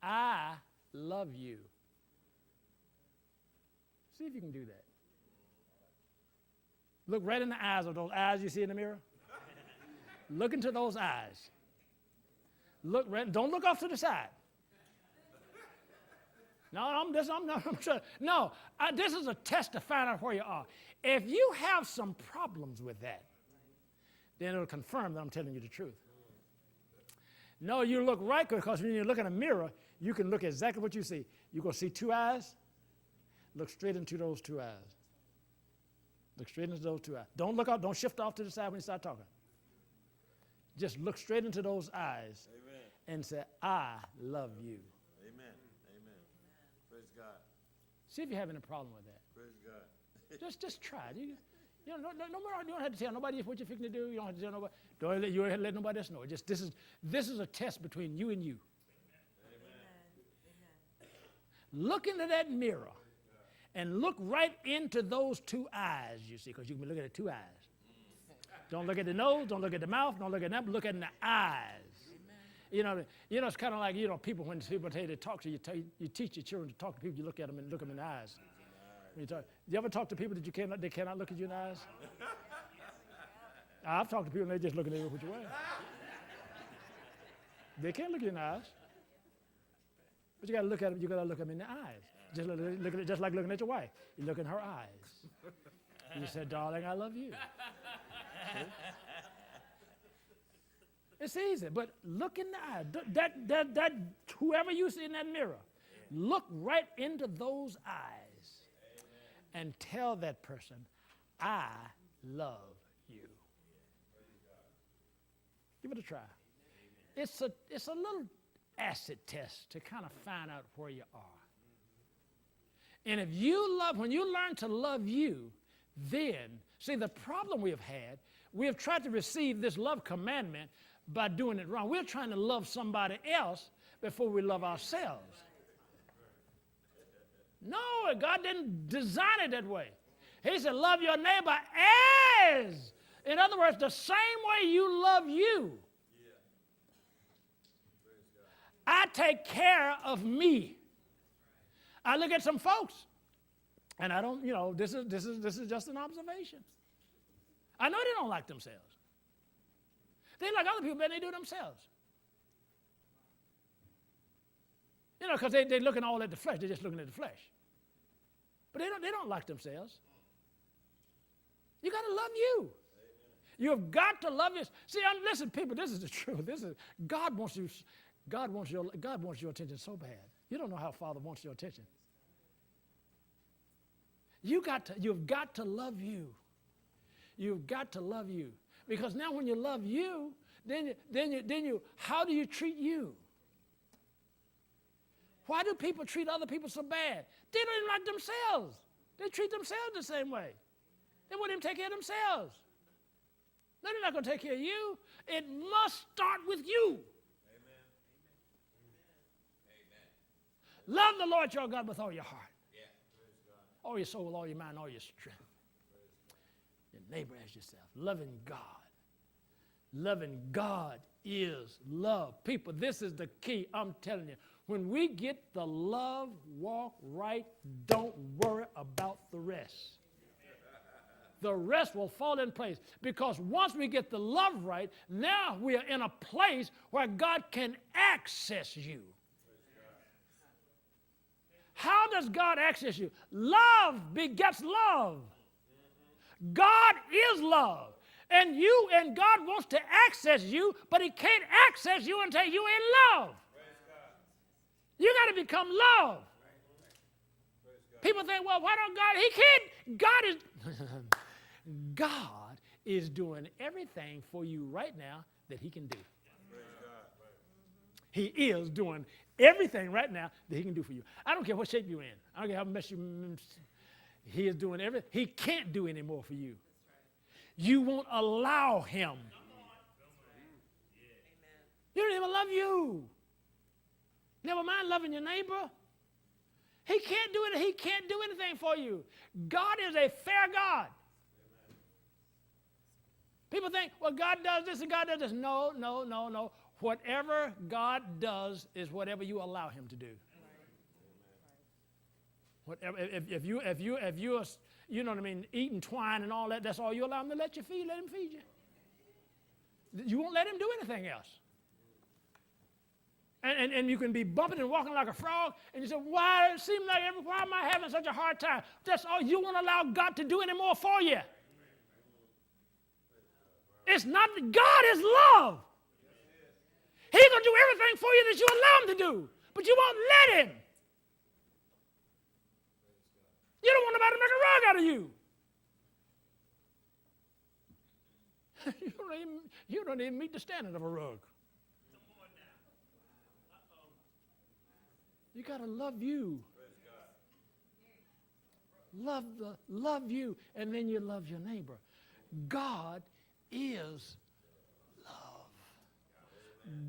I love you. See if you can do that. Look right in the eyes of those eyes you see in the mirror. Look into those eyes. Look right. Don't look off to the side. No, I'm sure. No, this is a test to find out where you are. If you have some problems with that, then it'll confirm that I'm telling you the truth. No, you look right, because when you look in a mirror, you can look at exactly what you see. You're going to see two eyes. Look straight into those two eyes. Look straight into those two eyes. Don't look up. Don't shift off to the side when you start talking. Just look straight into those eyes. Amen. And say, I love you. Amen. Amen. Praise God. See if you're having a problem with that. Praise God. Just try it. You don't have to tell nobody what you're fixing to do. You don't have to tell nobody. Don't let nobody else know. Just this is a test between you and you. Amen. Look into that mirror and look right into those two eyes, you see, because you can look at the two eyes. Don't look at the nose, don't look at the mouth, don't look at that, but look at the eyes. Amen. It's kind of like, people, when people tell you to talk to you, you teach your children to talk to people, you look at them and look them in the eyes. You ever talk to people that they cannot look at you in the eyes? I've talked to people and they just look at you which way. They can't look you in the eyes. But you got to look at them, you got to look them in the eyes. Just look at it, just like looking at your wife. You look in her eyes. You said, darling, I love you. See? It's easy, but look in the eye. That whoever you see in that mirror, look right into those eyes and tell that person, I love you. Give it a try. It's a little acid test to kind of find out where you are. And if when you learn to love you, then, see, the problem we have tried to receive this love commandment by doing it wrong. We're trying to love somebody else before we love ourselves. No, God didn't design it that way. He said, love your neighbor as. In other words, the same way you love you. I take care of me. I look at some folks, and I don't, this is just an observation. I know they don't like themselves. They like other people better than they do themselves. Because they're looking all at the flesh. They're just looking at the flesh. But they don't like themselves. You got to love you. You've got to love yourself. See, listen, people, this is the truth. God wants your attention so bad. You don't know how Father wants your attention. You've got to love you. You've got to love you. Because now when you love you, then you how do you treat you? Why do people treat other people so bad? They don't even like themselves. They treat themselves the same way. They won't even take care of themselves. No, they're not going to take care of you. It must start with you. Amen. Love the Lord your God with all your heart. All your soul, all your mind, all your strength. Your neighbor as yourself. Loving God. Loving God is love. People, this is the key. I'm telling you. When we get the love walk right, don't worry about the rest. The rest will fall in place. Because once we get the love right, now we are in a place where God can access you. How does God access you? Love begets love. God is love. And God wants to access you, but he can't access you until you're in love. You got to become love. People think, well, why don't God? He can't. God is doing everything for you right now that he can do. He is doing everything right now that he can do for you. I don't care what shape you're in. I don't care how much he is doing everything. He can't do any more for you. You won't allow him. He don't even love you. Never mind loving your neighbor. He can't do it. He can't do anything for you. God is a fair God. People think, well, God does this and God does this. No, no, no, no. Whatever God does is whatever you allow him to do. Whatever, if you are, you know what I mean, eating twine and all that, that's all you allow him to let you feed, let him feed you. You won't let him do anything else. And you can be bumping and walking like a frog, and you say, why am I having such a hard time? That's all. You won't allow God to do any more for you. It's not, God is love. He's going to do everything for you that you allow him to do, but you won't let him. You don't want nobody to make a rug out of you. You don't even meet the standard of a rug. You got to love you. Love you, and then you love your neighbor. God is love.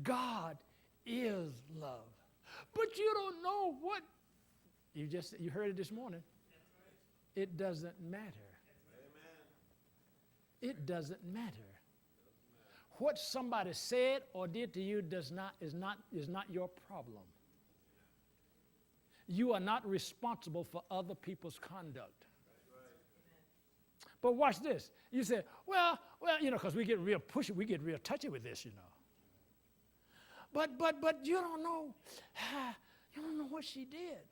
God is love. But you don't know what. You heard it this morning. It doesn't matter. It doesn't matter. What somebody said or did to you is not your problem. You are not responsible for other people's conduct. But watch this. You say, well, because we get real pushy, we get real touchy with this, But you don't know what she did.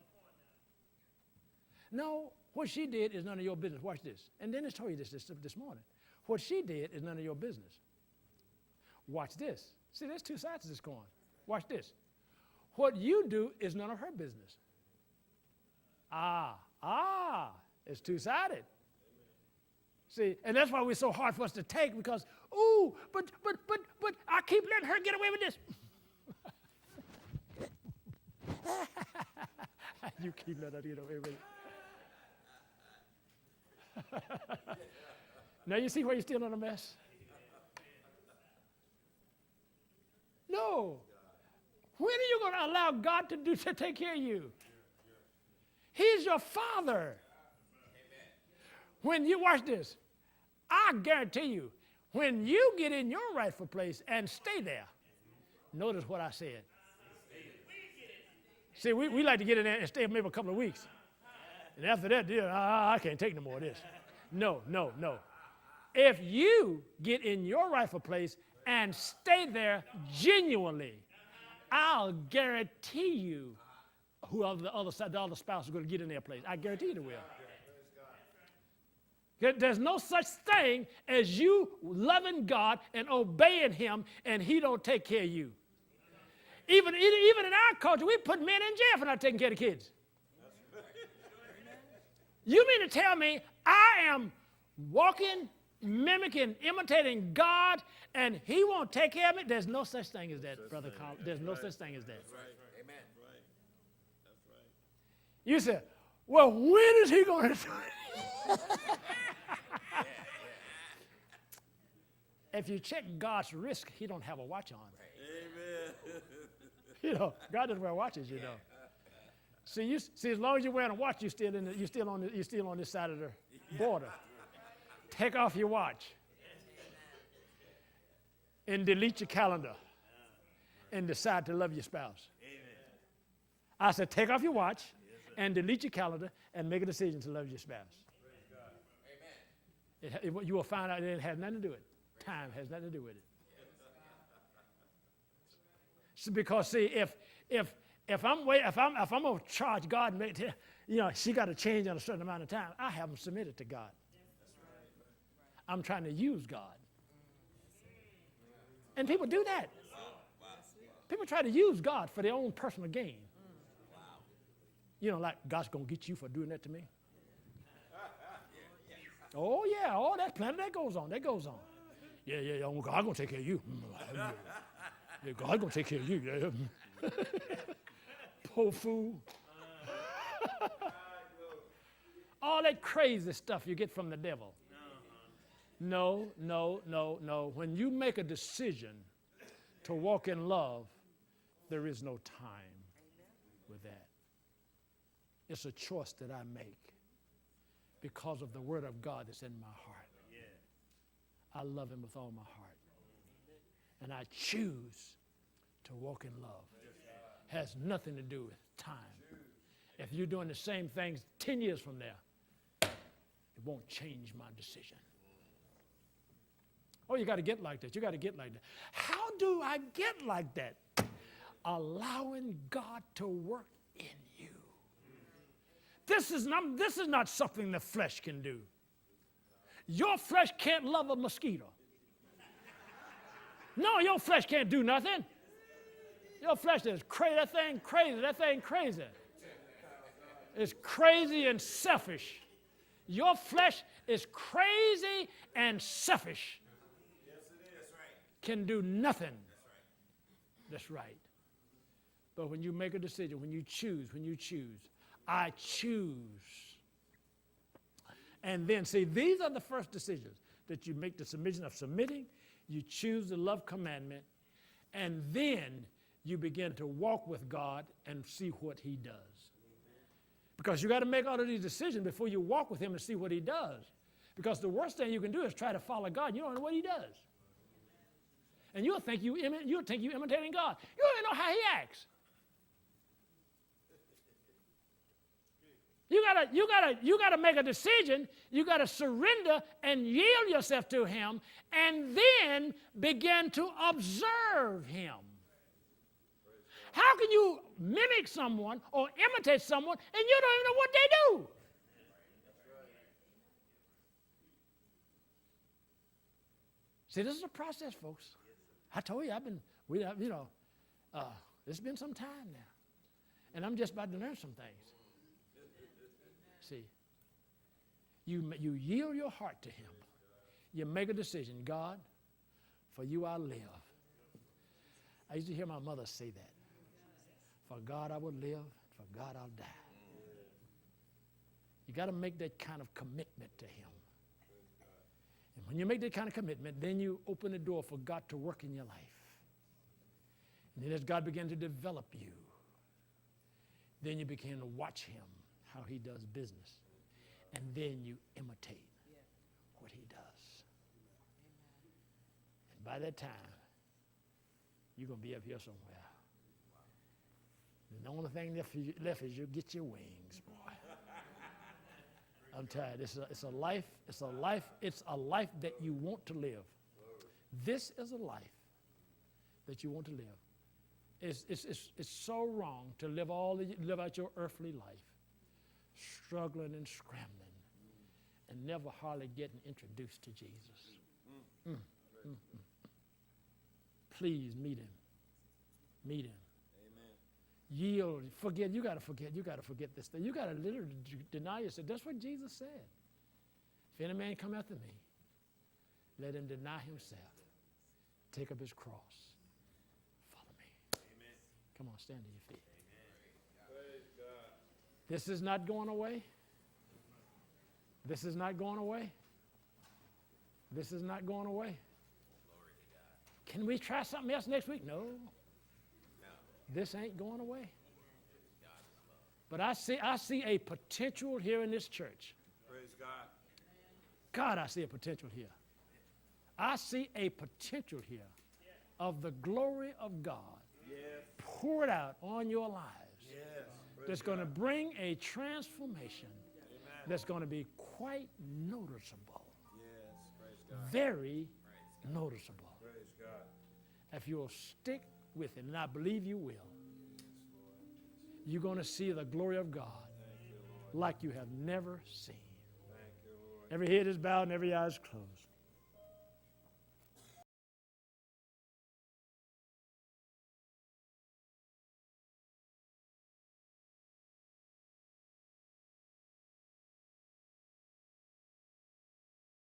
No, what she did is none of your business. Watch this. And Dennis told you this morning. What she did is none of your business. Watch this. See, there's two sides to this coin. Watch this. What you do is none of her business. It's two-sided. See, and that's why it's so hard for us to take, because, but I keep letting her get away with this. You keep letting her get away with it. Now you see why you're still in a mess? No. When are you going to allow God to take care of you? He's your Father. When you watch this, I guarantee you, when you get in your rightful place and stay there, notice what I said. See, we like to get in there and stay maybe a couple of weeks. And after that, I can't take no more of this. No. If you get in your rightful place and stay there genuinely, I'll guarantee you the other spouse is going to get in their place. I guarantee you they will. There's no such thing as you loving God and obeying him and he don't take care of you. Even in our culture, we put men in jail for not taking care of the kids. You mean to tell me I am walking, mimicking, imitating God, and he won't take care of me? There's no such thing as that, Brother Colin. There's no such thing as that. That's right. Amen. Right. That's right. You said, well, when is he going to do it? If you check God's wrist, he don't have a watch on. Amen. God doesn't wear watches, See, as long as you're wearing a watch, you're still on this side of the border. Take off your watch and delete your calendar and decide to love your spouse. I said, take off your watch and delete your calendar and make a decision to love your spouse. You will find out it has nothing to do with it. Time has nothing to do with it. So because see, if I'm gonna charge God, she got to change in a certain amount of time, I haven't submitted to God. I'm trying to use God. And people do that. People try to use God for their own personal gain. Like God's going to get you for doing that to me. Oh, yeah, all that planning, that goes on. Yeah, God's going to take care of you. Yeah, God's going to take care of you. Yeah. Poor fool. All that crazy stuff you get from the devil. No. When you make a decision to walk in love, there is no time with that. It's a choice that I make because of the Word of God that's in my heart. I love Him with all my heart. And I choose to walk in love. Has nothing to do with time. If you're doing the same things 10 years from now, it won't change my decision. Oh, you got to get like that. You got to get like that. How do I get like that? Allowing God to work in you. This is not something the flesh can do. Your flesh can't love a mosquito. No, your flesh can't do nothing. Your flesh is crazy. That thing crazy. It's crazy and selfish. Your flesh is crazy and selfish. Can do nothing. That's right. But when you make a decision, when you choose, I choose. And then, see, these are the first decisions that you make, the submission of submitting. You choose the love commandment, and then you begin to walk with God and see what He does. Because you got to make all of these decisions before you walk with Him and see what He does. Because the worst thing you can do is try to follow God. You don't know what He does. And you'll think you're imitating God. You don't even know how He acts. You gotta make a decision. You gotta surrender and yield yourself to Him, and then begin to observe Him. How can you mimic someone or imitate someone and you don't even know what they do? See, this is a process, folks. I told you, it's been some time now, and I'm just about to learn some things. See, you yield your heart to Him. You make a decision. God, for you I live. I used to hear my mother say that. For God I will live, for God I'll die. You got to make that kind of commitment to Him. And when you make that kind of commitment, then you open the door for God to work in your life. And then as God begins to develop you, then you begin to watch Him, how He does business. And then you imitate what He does. And by that time, you're going to be up here somewhere. And the only thing left is you get your wings, boy. I'm tired. It's a life that you want to live. This is a life that you want to live. It's so wrong to live out your earthly life, struggling and scrambling, and never hardly getting introduced to Jesus. Please meet Him. Meet Him. Yield, forget. You got to forget this thing. You got to literally deny yourself. That's what Jesus said. If any man come after me, let him deny himself, take up his cross, follow me. Amen. Come on, stand to your feet. Amen. This is not going away. This is not going away. This is not going away. Can we try something else next week? No. This ain't going away. But I see a potential here in this church. Praise God. God, I see a potential here. I see a potential here of the glory of God poured out on your lives. That's going to bring a transformation that's going to be quite noticeable. Very noticeable. If you'll stick with it, and I believe you will, you're going to see the glory of God like you have never seen. Every head is bowed and every eye is closed.